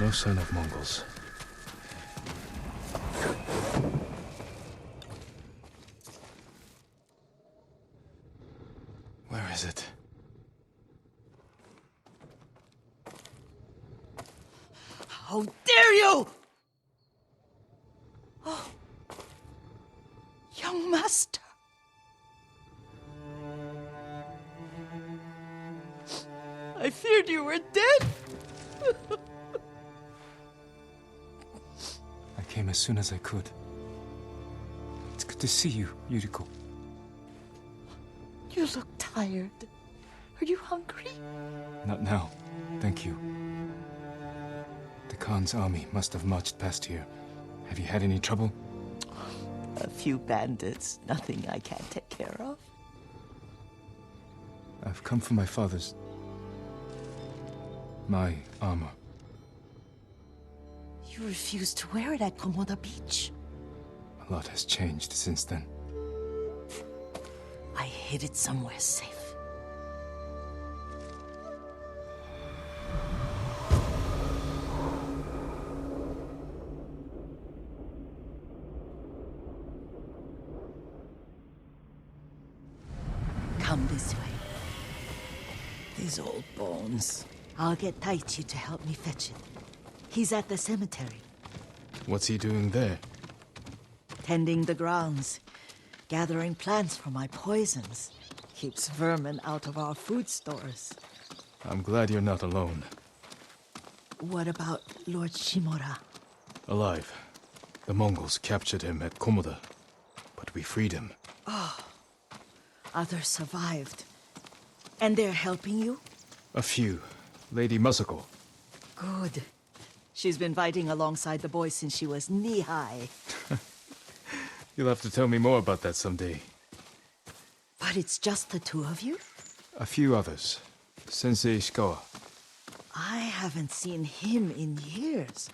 No sign of Mongols. Where is it? How dare you! Oh, young master. I feared you were dead. I came as soon as I could. It's good to see you, Yuriko. You look tired. Are you hungry? Not now, thank you. The Khan's army must have marched past here. Have you had any trouble? A few bandits. Nothing I can't take care of. I've come for my father's... my armor. You refused to wear it at Komoda Beach. A lot has changed since then. I hid it somewhere safe. Come this way. These old bones. I'll get Taichi to help me fetch it. He's at the cemetery. What's he doing there? Tending the grounds. Gathering plants for my poisons. Keeps vermin out of our food stores. I'm glad you're not alone. What about Lord Shimura? Alive. The Mongols captured him at Komoda, but we freed him. Others survived. And they're helping you? A few. Lady Masako. Good. She's been fighting alongside the boys since she was knee-high. You'll have to tell me more about that someday. But it's just the two of you? A few others. Sensei Ishikawa. I haven't seen him in years.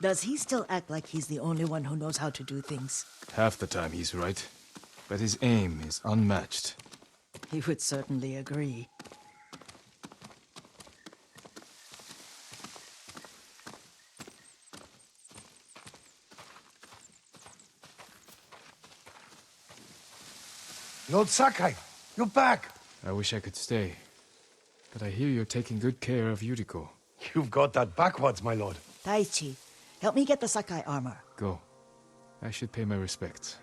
Does he still act like he's the only one who knows how to do things? Half the time he's right. But his aim is unmatched. He would certainly agree. Lord Sakai, you're back. I wish I could stay. But I hear you're taking good care of Yuriko. You've got that backwards, my lord. Taichi, help me get the Sakai armor. Go. I should pay my respects.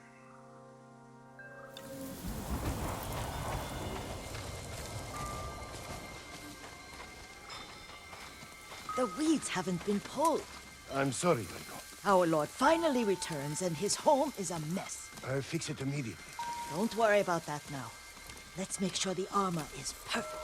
The weeds haven't been pulled. I'm sorry, Yuriko. Our lord finally returns and his home is a mess. I'll fix it immediately. Don't worry about that now. Let's make sure the armor is perfect.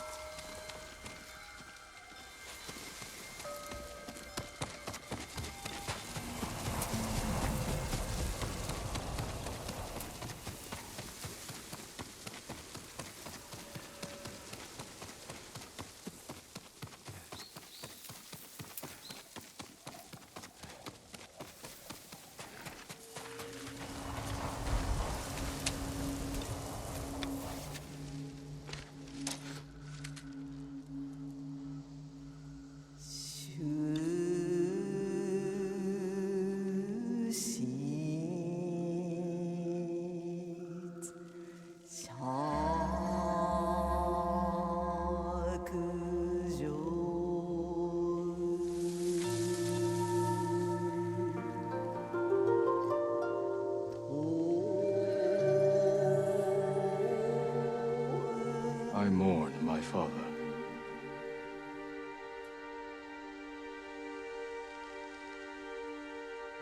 I mourn my father.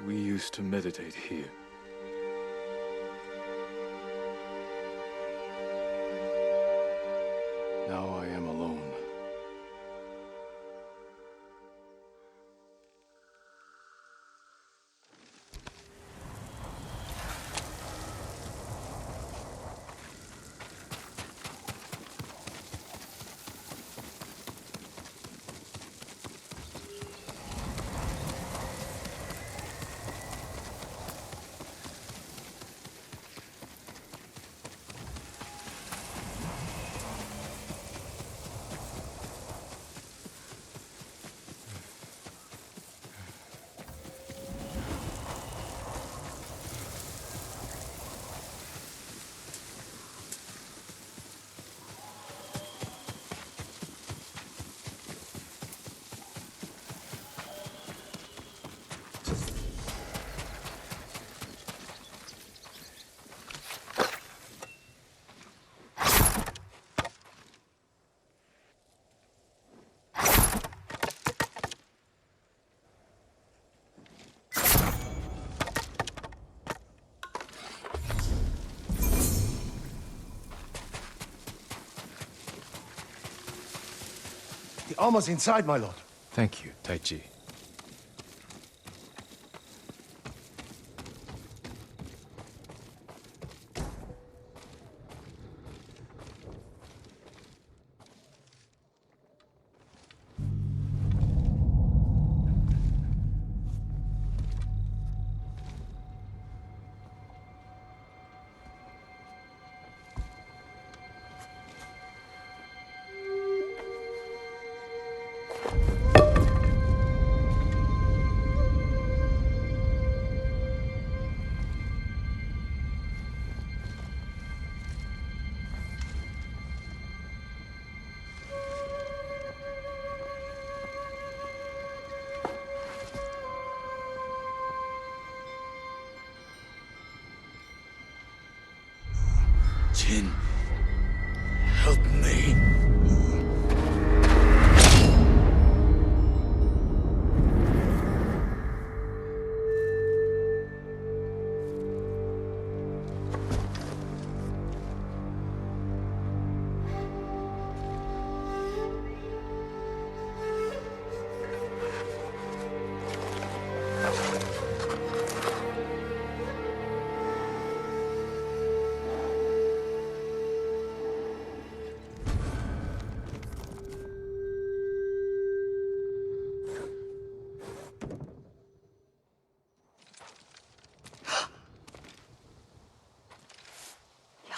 We used to meditate here. Now I am alone. The armor's inside, my lord. Thank you, Taichi. Jin, help me.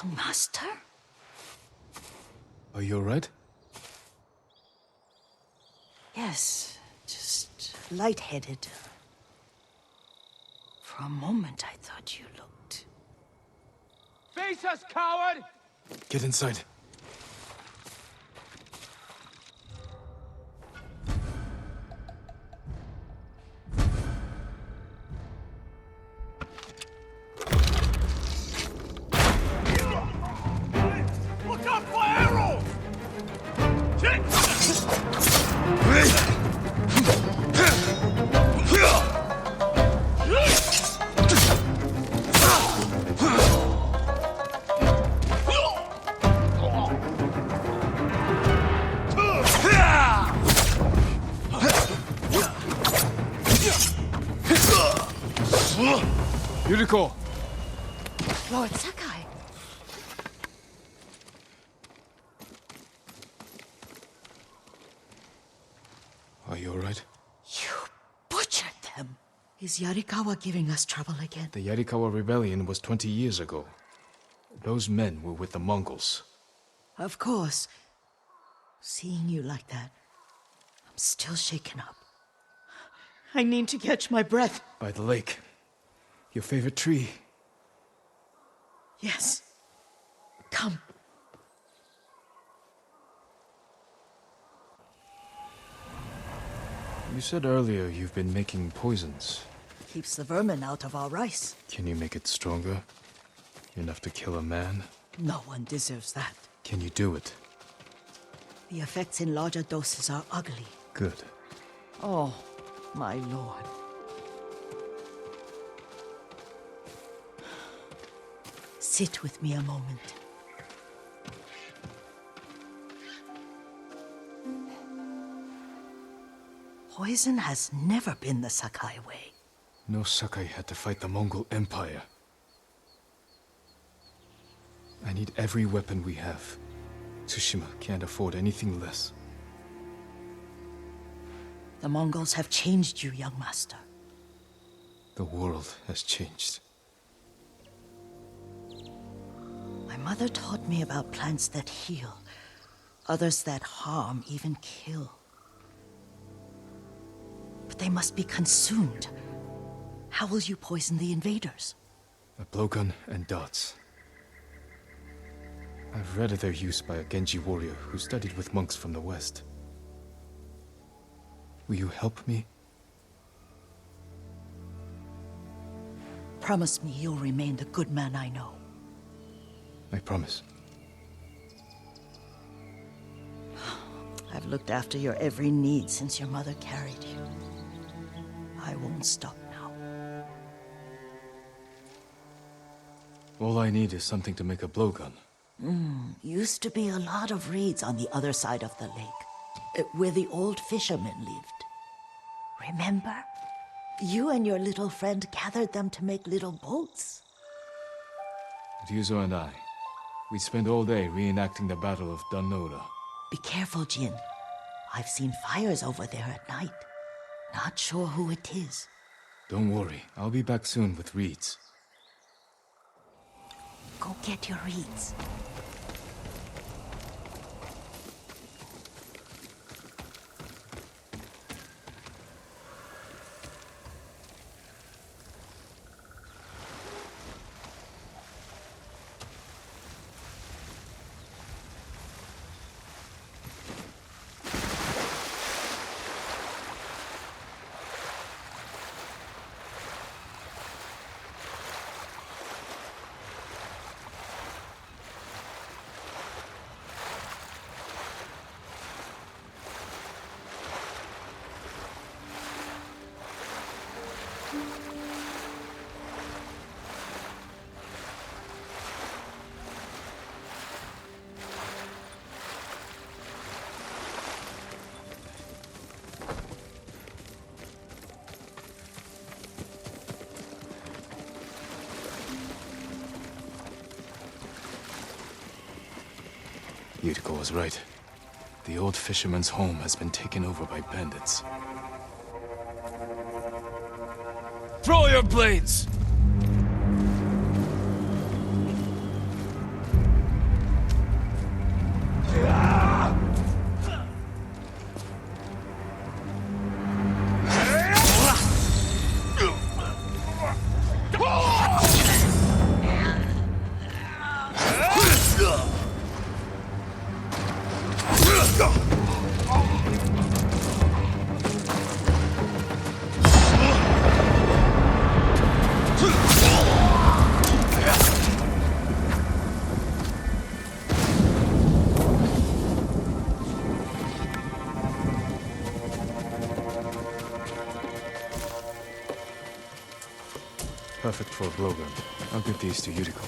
Young master? Are you alright? Yes, just lightheaded. For a moment, I thought you looked... Face us, coward! Get inside. Look out for arrows! Yuriko! Lord Sakai! Are you alright? You butchered them! Is Yarikawa giving us trouble again? The Yarikawa rebellion was 20 years ago. Those men were with the Mongols. Of course. Seeing you like that, I'm still shaken up. I need to catch my breath. By the lake. Your favorite tree. Yes. Come. You said earlier you've been making poisons. Keeps the vermin out of our rice. Can you make it stronger? Enough to kill a man? No one deserves that. Can you do it? The effects in larger doses are ugly. Good. Oh, my lord. Sit with me a moment. Poison has never been the Sakai way. No Sakai had to fight the Mongol Empire. I need every weapon we have. Tsushima can't afford anything less. The Mongols have changed you, young master. The world has changed. My mother taught me about plants that heal, others that harm, even kill. But they must be consumed. How will you poison the invaders? A blowgun and darts. I've read of their use by a Genji warrior who studied with monks from the west. Will you help me? Promise me you'll remain the good man I know. I promise. I've looked after your every need since your mother carried you. I won't stop now. All I need is something to make a blowgun. Used to be a lot of reeds on the other side of the lake. Where the old fishermen lived. Remember? You and your little friend gathered them to make little boats. Ryuzo and I, we spent all day reenacting the Battle of Danora. Be careful, Jin. I've seen fires over there at night. Not sure who it is. Don't worry, I'll be back soon with reeds. Go get your reeds. Yuriko was right. The old fisherman's home has been taken over by bandits. Throw your blades! Perfect for a blowgun. I'll give these to Yuriko.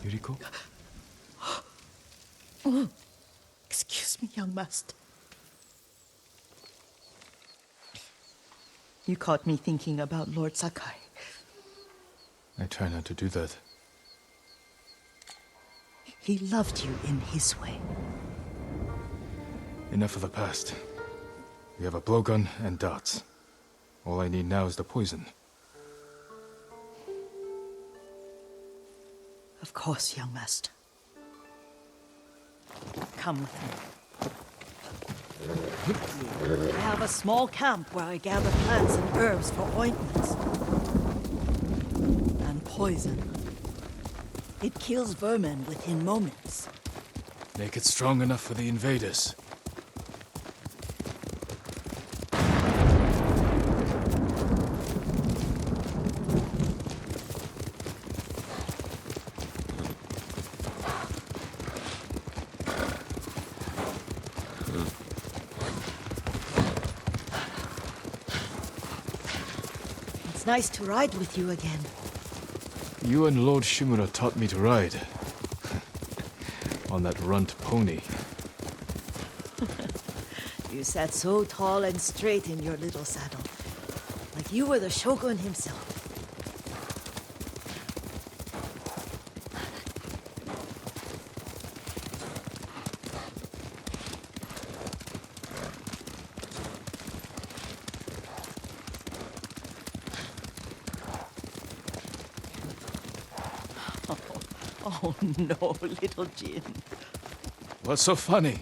Yuriko? Oh, excuse me, young master. You caught me thinking about Lord Sakai. I try not to do that. He loved you in his way. Enough of the past. We have a blowgun and darts. All I need now is the poison. Of course, young master. Come with me. I have a small camp where I gather plants and herbs for ointments. And poison. It kills vermin within moments. Make it strong enough for the invaders. It's nice to ride with you again. You and Lord Shimura taught me to ride. On that runt pony. You sat so tall and straight in your little saddle. Like you were the shogun himself. Oh, no, little Jin. What's so funny?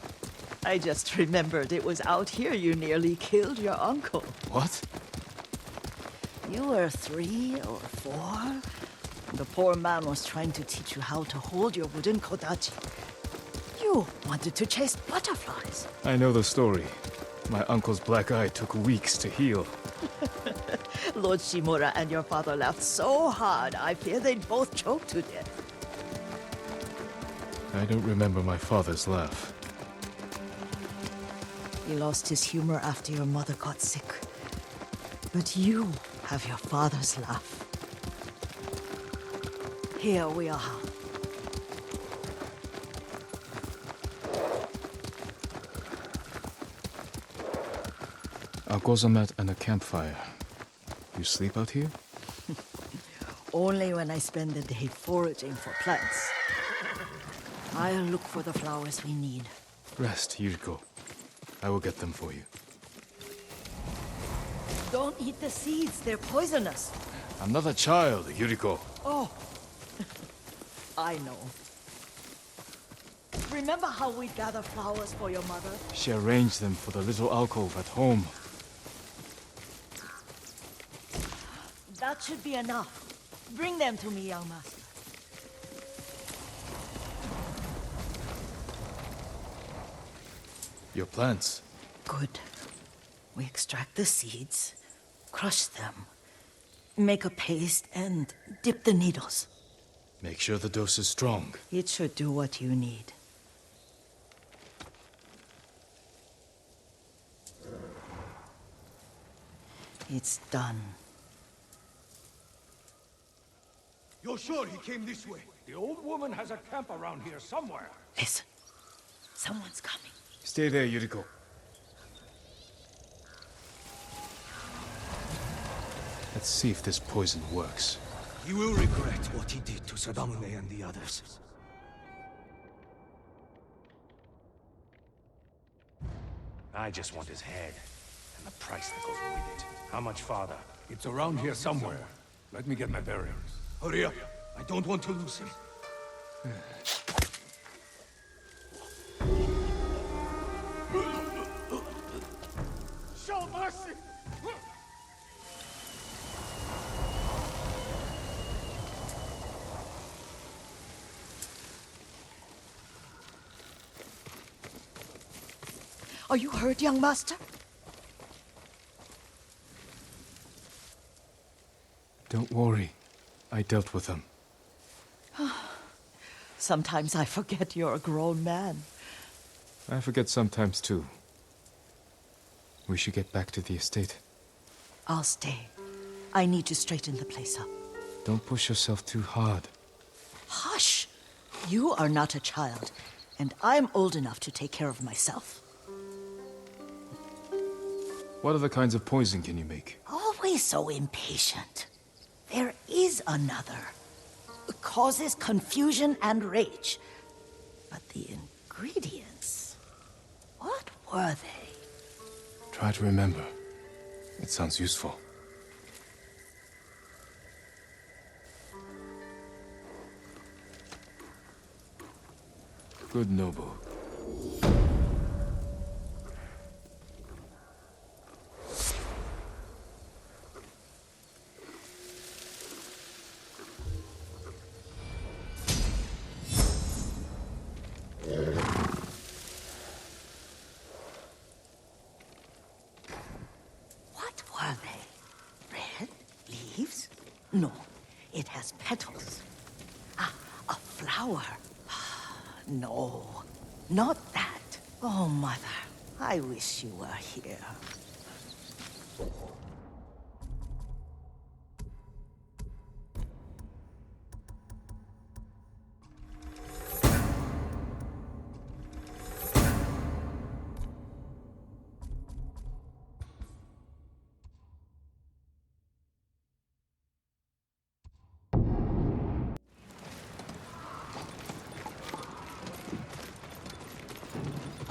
I just remembered it was out here you nearly killed your uncle. What? You were 3 or 4. The poor man was trying to teach you how to hold your wooden kodachi. You wanted to chase butterflies. I know the story. My uncle's black eye took weeks to heal. Lord Shimura and your father laughed so hard, I fear they'd both choke to death. I don't remember my father's laugh. He lost his humor after your mother got sick. But you have your father's laugh. Here we are. A gozamat and a campfire. You sleep out here? Only when I spend the day foraging for plants. I'll look for the flowers we need. Rest, Yuriko. I will get them for you. Don't eat the seeds, they're poisonous. I'm not a child, Yuriko. Oh, I know. Remember how we'd gather flowers for your mother? She arranged them for the little alcove at home. That should be enough. Bring them to me, young master. Your plants. Good. We extract the seeds, crush them, make a paste, and dip the needles. Make sure the dose is strong. It should do what you need. It's done. You're sure he came this way? The old woman has a camp around here somewhere. Listen. Someone's coming. Stay there, Yuriko. Let's see if this poison works. He will regret what he did to Sadamune and the others. I just want his head, and the price that goes with it. How much farther? It's around here somewhere. Let me get my bearings. Hurry up. I don't want to lose him. Show mercy! Are you hurt, young master? Don't worry. I dealt with them. Sometimes I forget you're a grown man. I forget sometimes too. We should get back to the estate. I'll stay. I need to straighten the place up. Don't push yourself too hard. Hush! You are not a child, and I'm old enough to take care of myself. What other kinds of poison can you make? Always so impatient. There is another. It causes confusion and rage. But the ingredients... what were they? Try to remember. It sounds useful. Good Nobu. What were they? Red leaves? No, it has petals. Ah, a flower. No, not that. Oh, Mother, I wish you were here.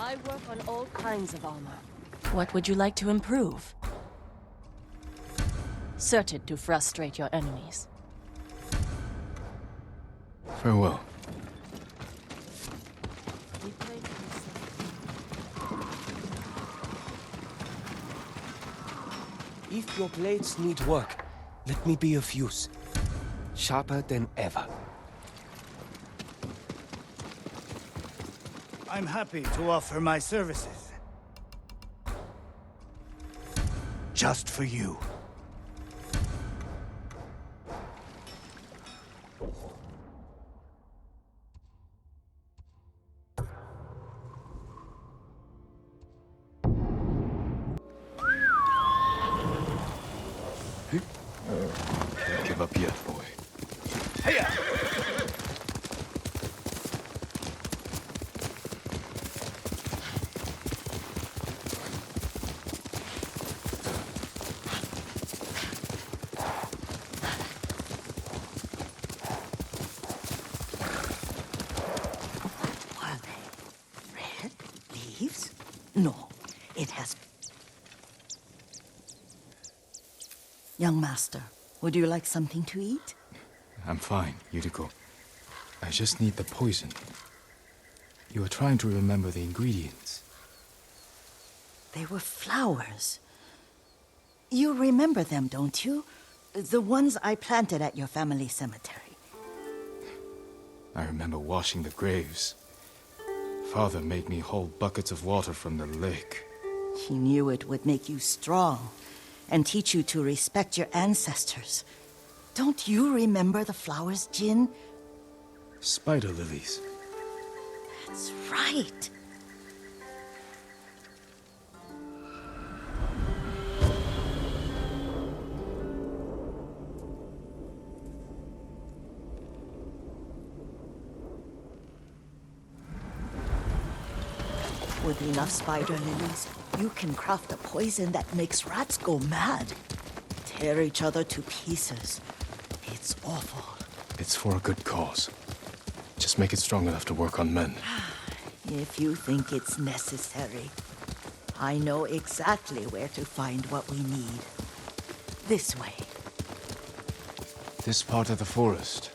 I work on all kinds of armor. What would you like to improve? Certain to frustrate your enemies. Farewell. If your blades need work, let me be of use. Sharper than ever. I'm happy to offer my services. Just for you. Can't give up yet, boy. Are they red leaves? No, it has... Young master, would you like something to eat? I'm fine, Yuriko. I just need the poison. You were trying to remember the ingredients. They were flowers. You remember them, don't you? The ones I planted at your family cemetery. I remember washing the graves. Father made me hold buckets of water from the lake. He knew it would make you strong and teach you to respect your ancestors. Don't you remember the flowers, Jin? Spider lilies. That's right. With enough spider lilies, you can craft a poison that makes rats go mad. Tear each other to pieces. It's awful. It's for a good cause. Just make it strong enough to work on men. If you think it's necessary, I know exactly where to find what we need. This way. This part of the forest.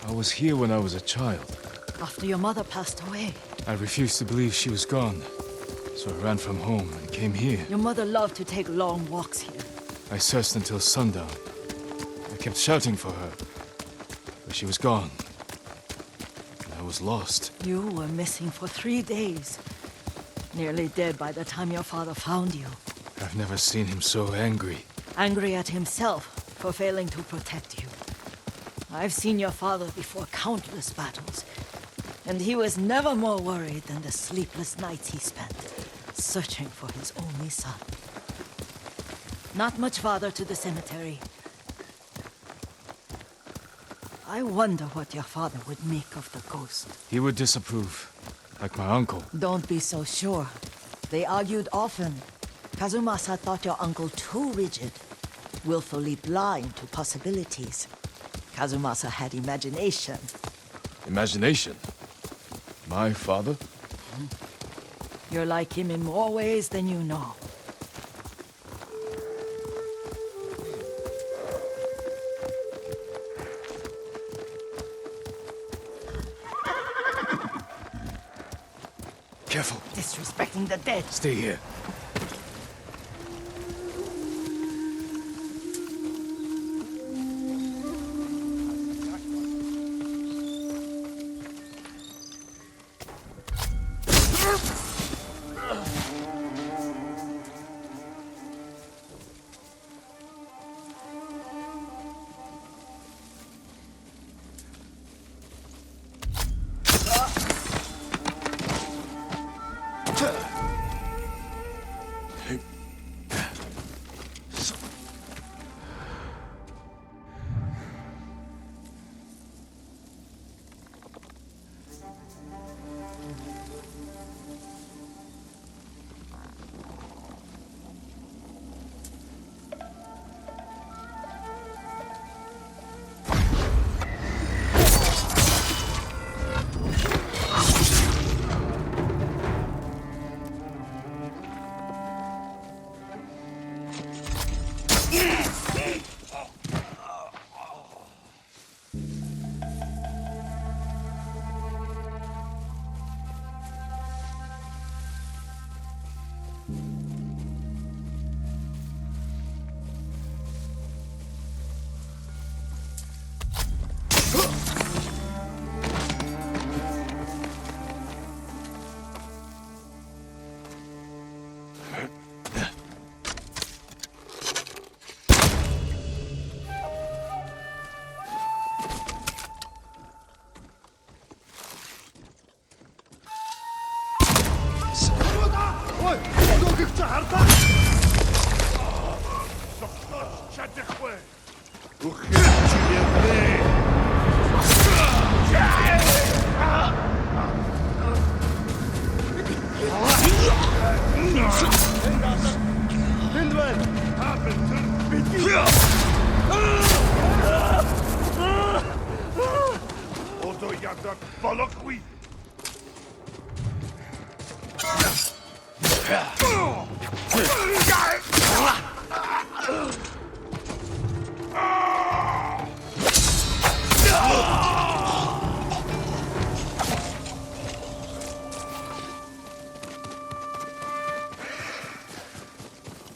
I was here when I was a child. After your mother passed away. I refused to believe she was gone. So I ran from home and came here. Your mother loved to take long walks here. I searched until sundown. I kept shouting for her. But she was gone. And I was lost. You were missing for 3 days. Nearly dead by the time your father found you. I've never seen him so angry. Angry at himself for failing to protect you. I've seen your father before countless battles. And he was never more worried than the sleepless nights he spent searching for his only son. Not much farther to the cemetery. I wonder what your father would make of the ghost. He would disapprove, like my uncle. Don't be so sure. They argued often. Kazumasa thought your uncle too rigid, willfully blind to possibilities. Kazumasa had imagination. Imagination? My father? You're like him in more ways than you know. Careful. Disrespecting the dead. Stay here.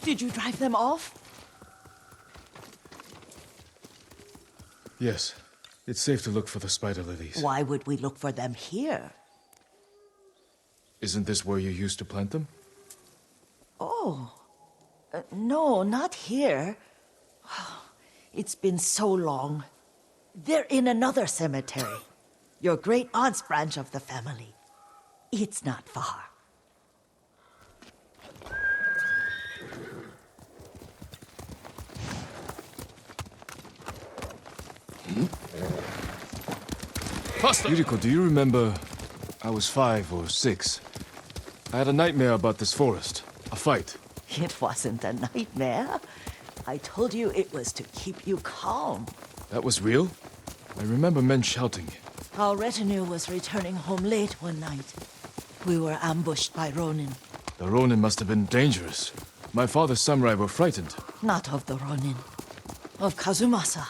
Did you drive them off? Yes. It's safe to look for the spider lilies. Why would we look for them here? Isn't this where you used to plant them? Oh. No, not here. It's been so long. They're in another cemetery. Your great-aunt's branch of the family. It's not far. Yuriko, do you remember? I was 5 or 6. I had a nightmare about this forest. A fight. It wasn't a nightmare. I told you it was to keep you calm. That was real? I remember men shouting. Our retinue was returning home late one night. We were ambushed by Ronin. The Ronin must have been dangerous. My father's samurai were frightened. Not of the Ronin. Of Kazumasa.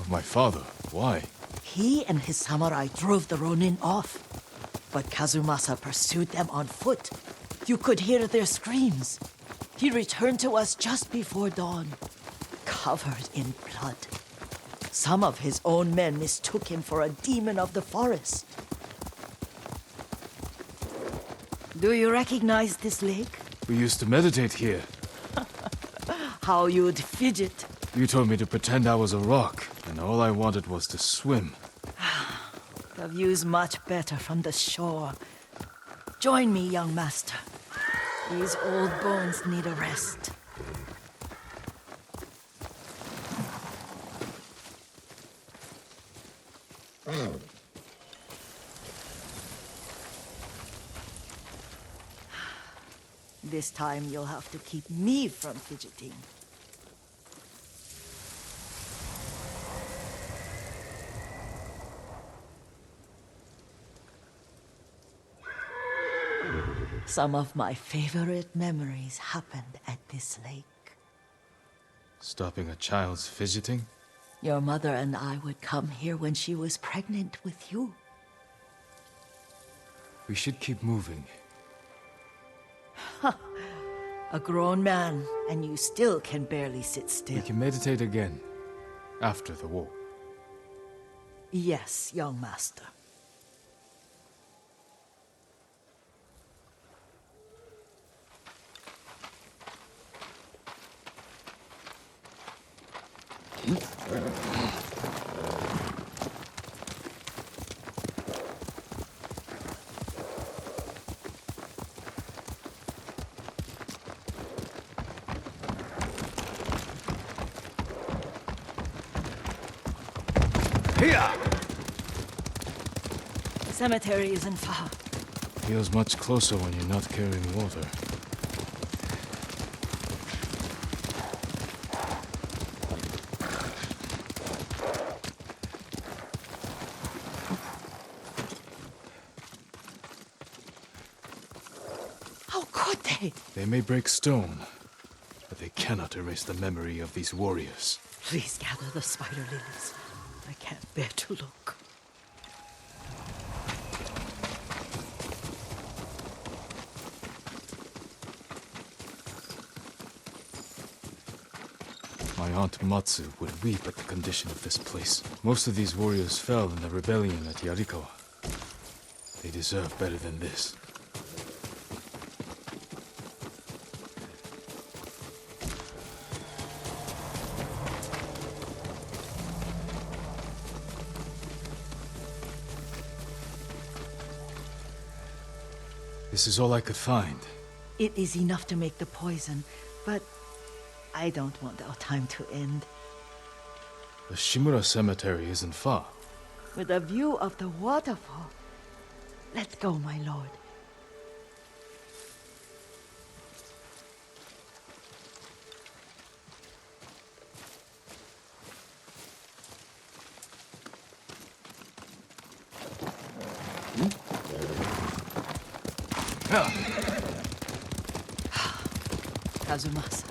Of my father? Why? He and his samurai drove the Ronin off. But Kazumasa pursued them on foot. You could hear their screams. He returned to us just before dawn, covered in blood. Some of his own men mistook him for a demon of the forest. Do you recognize this lake? We used to meditate here. How you'd fidget. You told me to pretend I was a rock, and all I wanted was to swim. The view's much better from the shore. Join me, young master. These old bones need a rest. This time you'll have to keep me from fidgeting. Some of my favorite memories happened at this lake. Stopping a child's fidgeting? Your mother and I would come here when she was pregnant with you. We should keep moving. A grown man, and you still can barely sit still. We can meditate again. After the war. Yes, young master. The cemetery isn't far. Feels much closer when you're not carrying water. How could they? They may break stone, but they cannot erase the memory of these warriors. Please gather the spider lilies. I can't bear to look. My aunt Matsu would weep at the condition of this place. Most of these warriors fell in the rebellion at Yarikawa. They deserve better than this. This is all I could find. It is enough to make the poison, but I don't want our time to end. The Shimura Cemetery isn't far. With a view of the waterfall. Let's go, my lord. Kazumasa,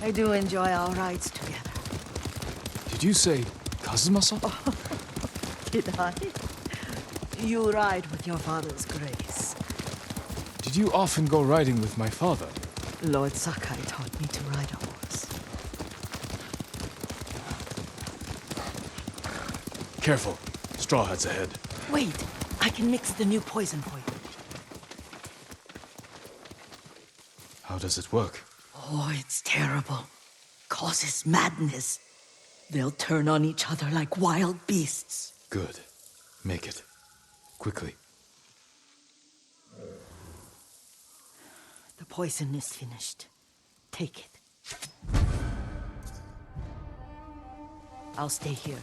I do enjoy our rides together. Did you say Kazumasa? Did I? You ride with your father's grace. Did you often go riding with my father? Lord Sakai taught me to ride a horse. Careful. Straw Hat's ahead. Wait, I can mix the new poison for you. How does it work? Oh, it's terrible. Causes madness. They'll turn on each other like wild beasts. Good. Make it. Quickly. The poison is finished. Take it. I'll stay here.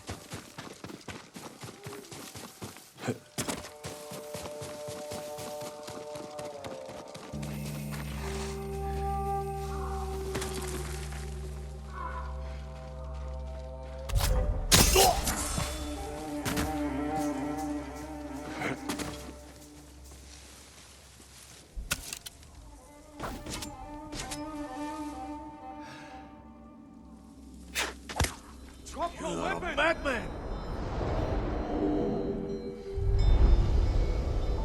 Madman!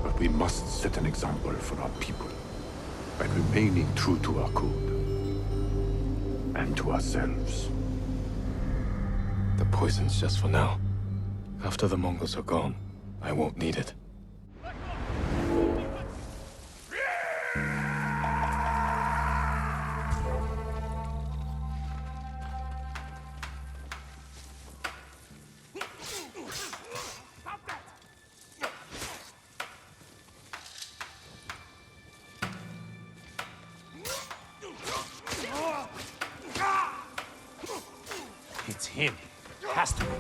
But we must set an example for our people by remaining true to our code and to ourselves. The poison's just for now. After the Mongols are gone, I won't need it. It's him. Has to be.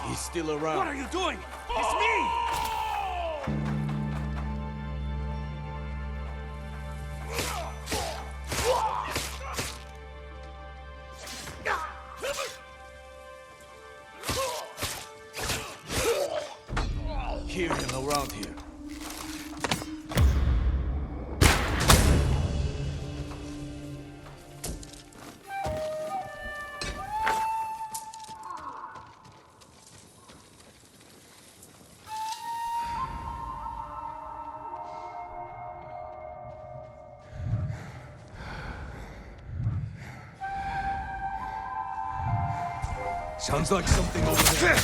He's still around. What are you doing? It's me! Hear him around here. Sounds like something over there.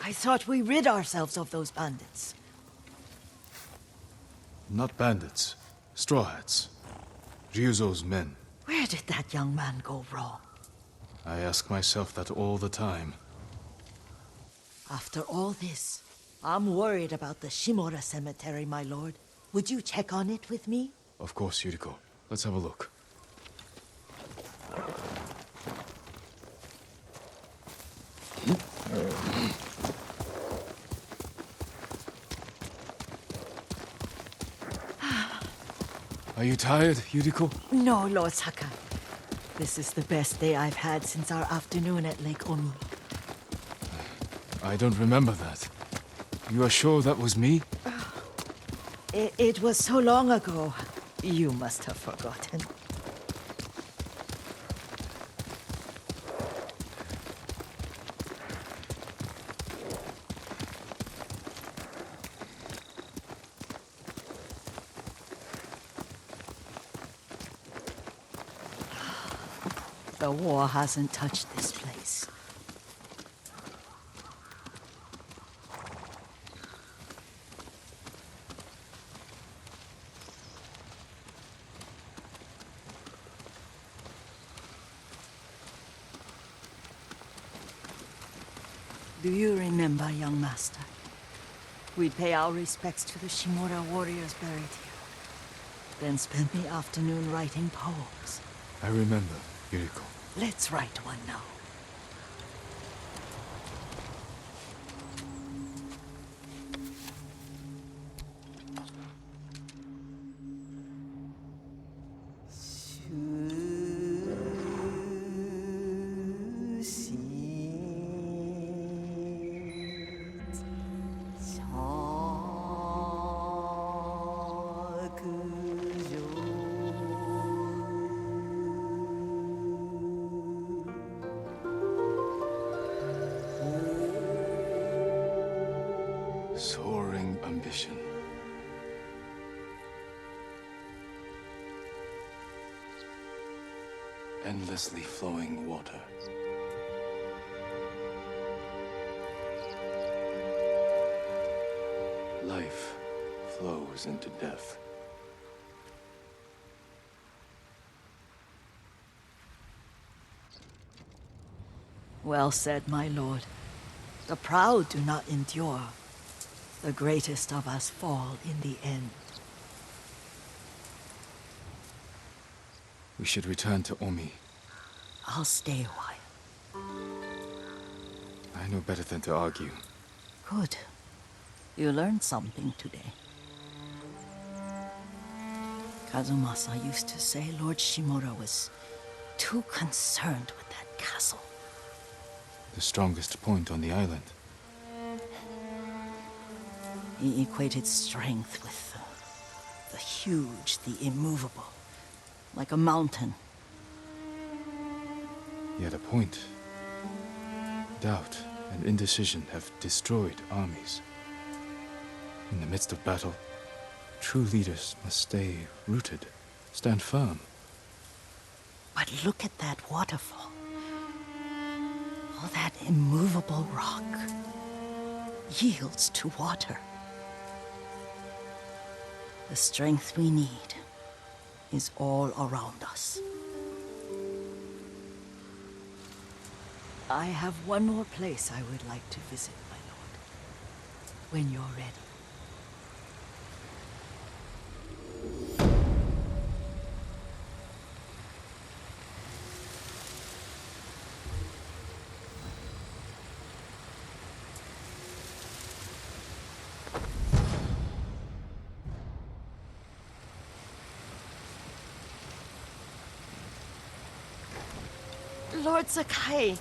I thought we rid ourselves of those bandits. Not bandits. Straw Hats. Ryuzo's men. Where did that young man go wrong? I ask myself that all the time. After all this, I'm worried about the Shimura Cemetery, my lord. Would you check on it with me? Of course, Yuriko. Let's have a look. Are you tired, Yuriko? No, Lord Saka. This is the best day I've had since our afternoon at Lake Omi. I don't remember that. You are sure that was me? It was so long ago. You must have forgotten. The war hasn't touched this place. Do you remember, young master? We'd pay our respects to the Shimura warriors buried here, then spend the afternoon writing poems. I remember, Yuriko. Let's write one now. Soaring ambition. Endlessly flowing water. Life flows into death. Well said, my lord. The proud do not endure. The greatest of us fall in the end. We should return to Omi. I'll stay a while. I know better than to argue. Good. You learned something today. Kazumasa used to say Lord Shimura was too concerned with that castle. The strongest point on the island. He equated strength with the huge, the immovable, like a mountain. Yet a point. Doubt and indecision have destroyed armies. In the midst of battle, true leaders must stay rooted, stand firm. But look at that waterfall. All that immovable rock yields to water. The strength we need is all around us. I have one more place I would like to visit, my lord. When you're ready. Lord Sakai.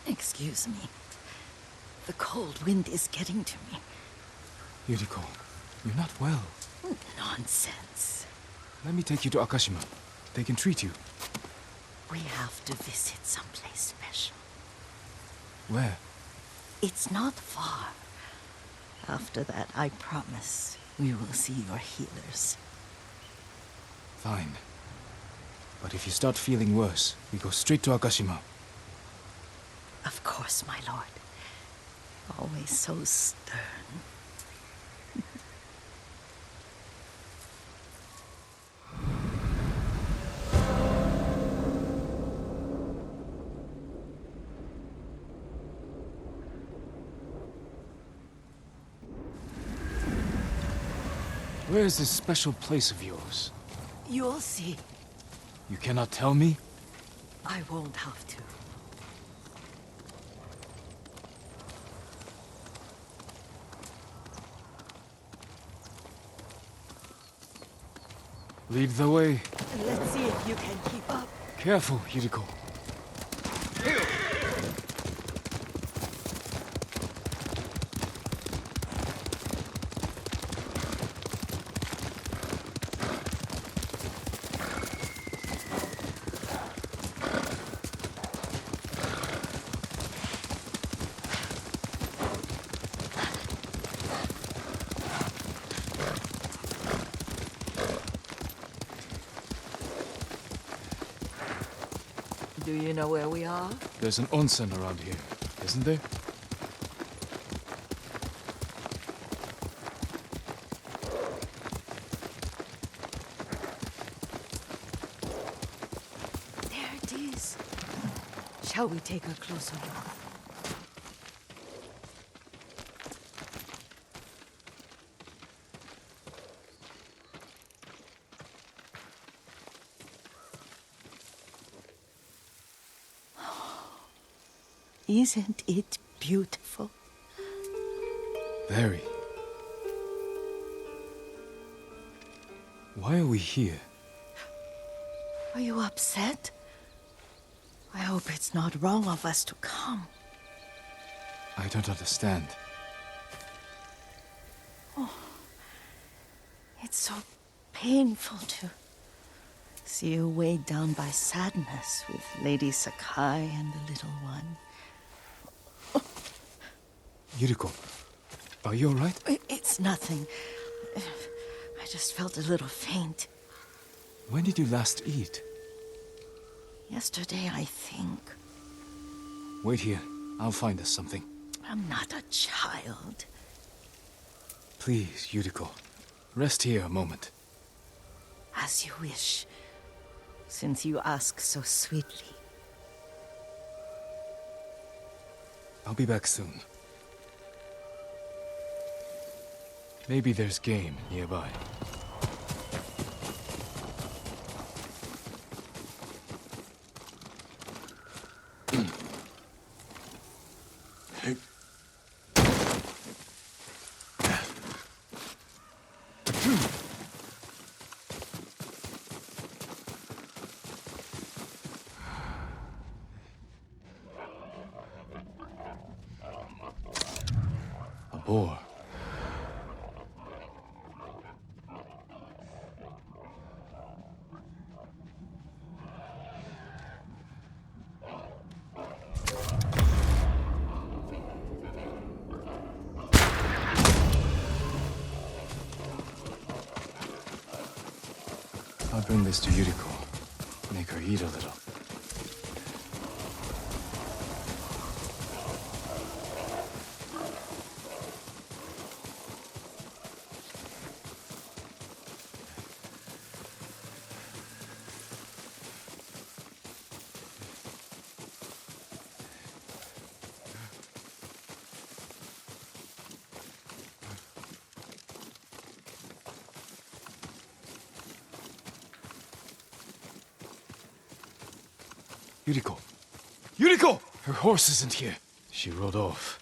Excuse me. The cold wind is getting to me. Yuriko, you're not well. Nonsense. Let me take you to Akashima. They can treat you. We have to visit someplace special. Where? It's not far. After that, I promise we will see your healers. Fine. But if you start feeling worse, we go straight to Akashima. Of course, my lord. Always so stern. Where is this special place of yours? You'll see. You cannot tell me? I won't have to. Lead the way. Let's see if you can keep up. Careful, Yuriko. Do you know where we are? There's an onsen around here, isn't there? There it is. Shall we take a closer look? Isn't it beautiful? Very. Why are we here? Are you upset? I hope it's not wrong of us to come. I don't understand. It's so painful to see you weighed down by sadness with Lady Sakai and the little one. Yuriko, are you alright? It's nothing. I just felt a little faint. When did you last eat? Yesterday, I think. Wait here. I'll find us something. I'm not a child. Please, Yuriko. Rest here a moment. As you wish, since you ask so sweetly. I'll be back soon. Maybe there's game nearby. A boar. I'll bring this to Yuriko. Make her eat a little. Yuriko! Yuriko! Her horse isn't here. She rode off.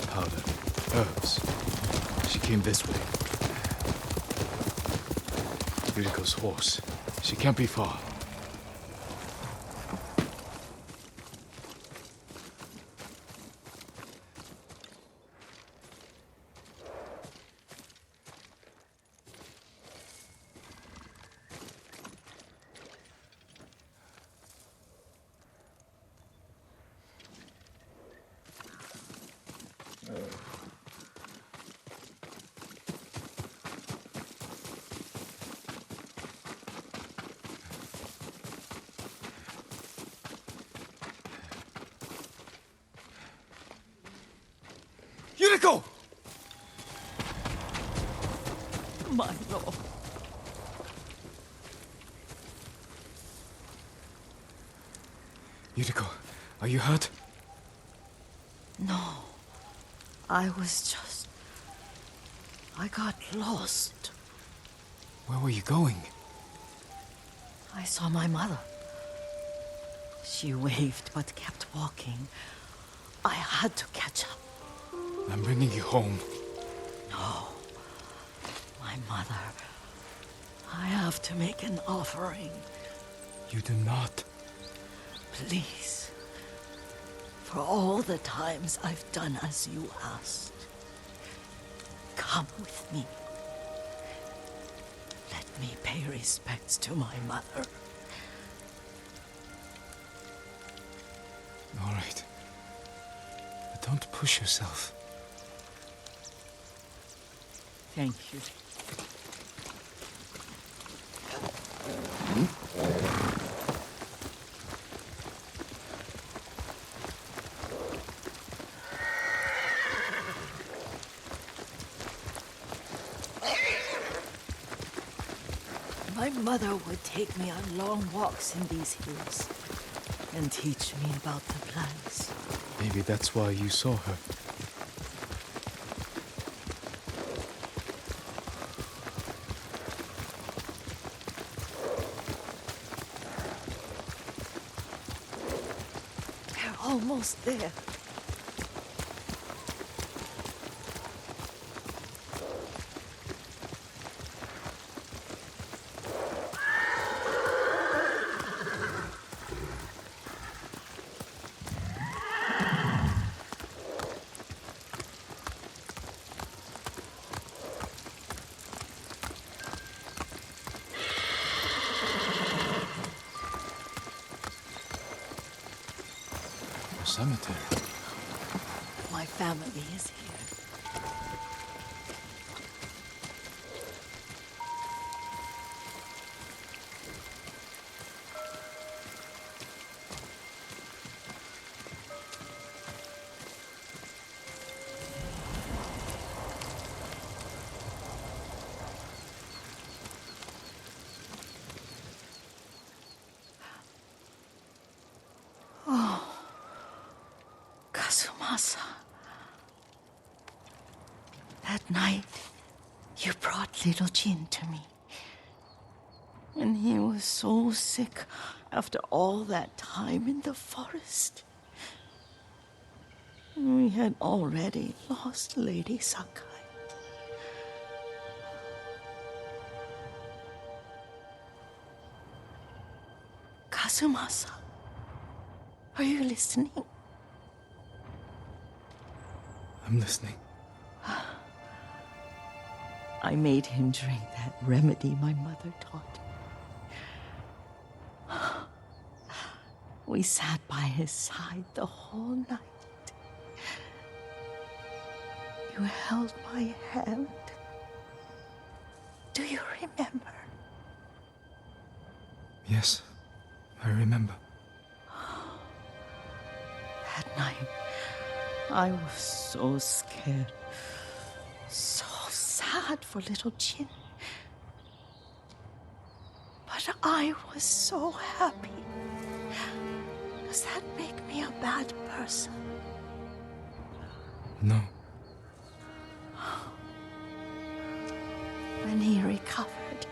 Powder. Herbs. She came this way. Yuriko's horse. She can't be far. Yuriko! My lord. Yuriko, are you hurt? No. I got lost. Where were you going? I saw my mother. She waved but kept walking. I had to catch up. I'm bringing you home. No. My mother. I have to make an offering. You do not. Please. For all the times I've done as you asked. Come with me. Let me pay respects to my mother. All right. But don't push yourself. Thank you. My mother would take me on long walks in these hills and teach me about the plants. Maybe that's why you saw her. They're almost there. Cemetery. My family is here. Kazumasa. That night, you brought little Jin to me. And he was so sick after all that time in the forest. We had already lost Lady Sakai. Kazumasa, are you listening? I'm listening. I made him drink that remedy my mother taught me. We sat by his side the whole night. You held my hand. Do you remember? Yes, I remember. That night, I was so scared. So sad for little Jin. But I was so happy. Does that make me a bad person? No. When he recovered,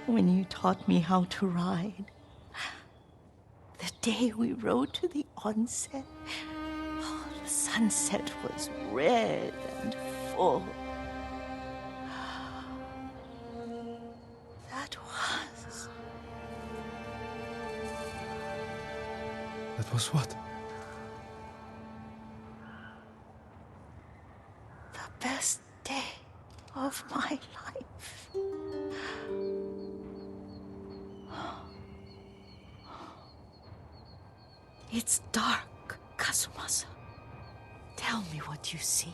when you taught me how to ride, the day we rode to the onsen, the sunset was red and full. That was what? The best day of my life. It's dark, Kazumasa. Tell me what you see.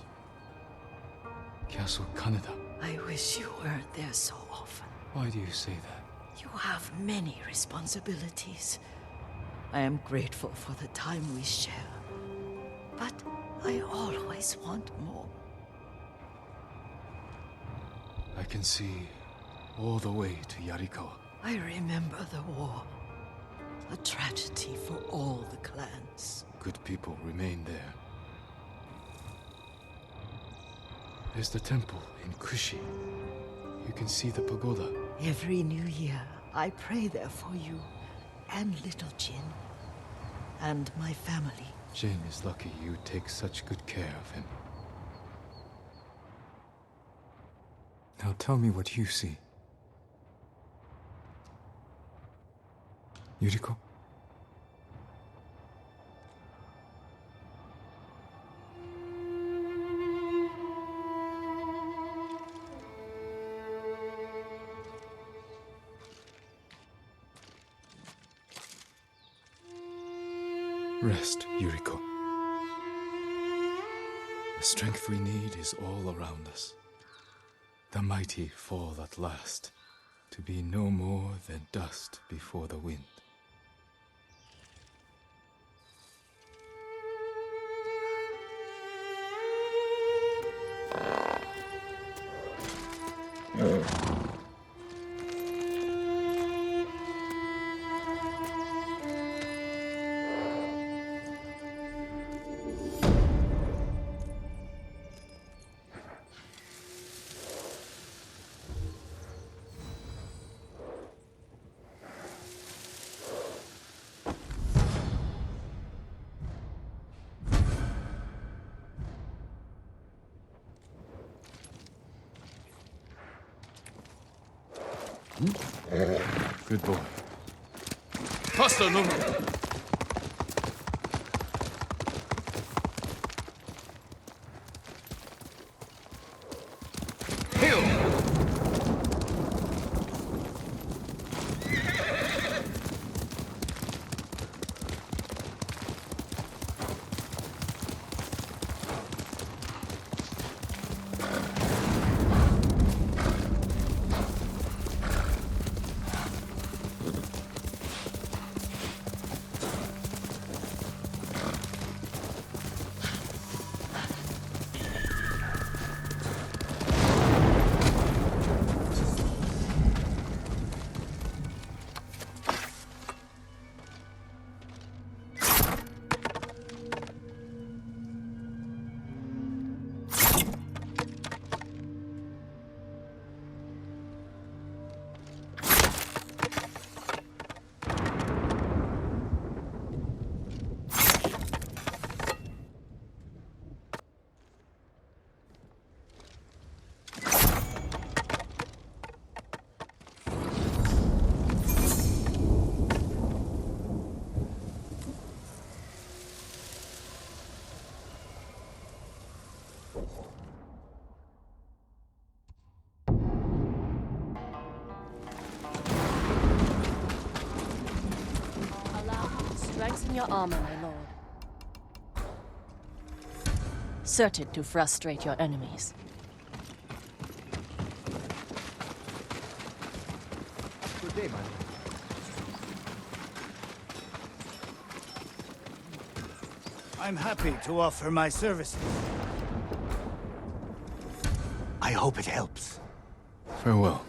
Castle Kaneda. I wish you weren't there so often. Why do you say that? You have many responsibilities. I am grateful for the time we share. But I always want more. I can see all the way to Yarikawa. I remember the war. A tragedy for all the clans. Good people remain there. There's the temple in Kushi. You can see the pagoda. Every new year, I pray there for you and little Jin and my family. Jin is lucky you take such good care of him. Now tell me what you see. Yuriko? Rest, Yuriko. The strength we need is all around us. The mighty fall at last, to be no more than dust before the wind. Good boy. Faster, no. Strengthen your armor, my lord. Certain to frustrate your enemies. Good day, man. I'm happy to offer my services. I hope it helps. Farewell.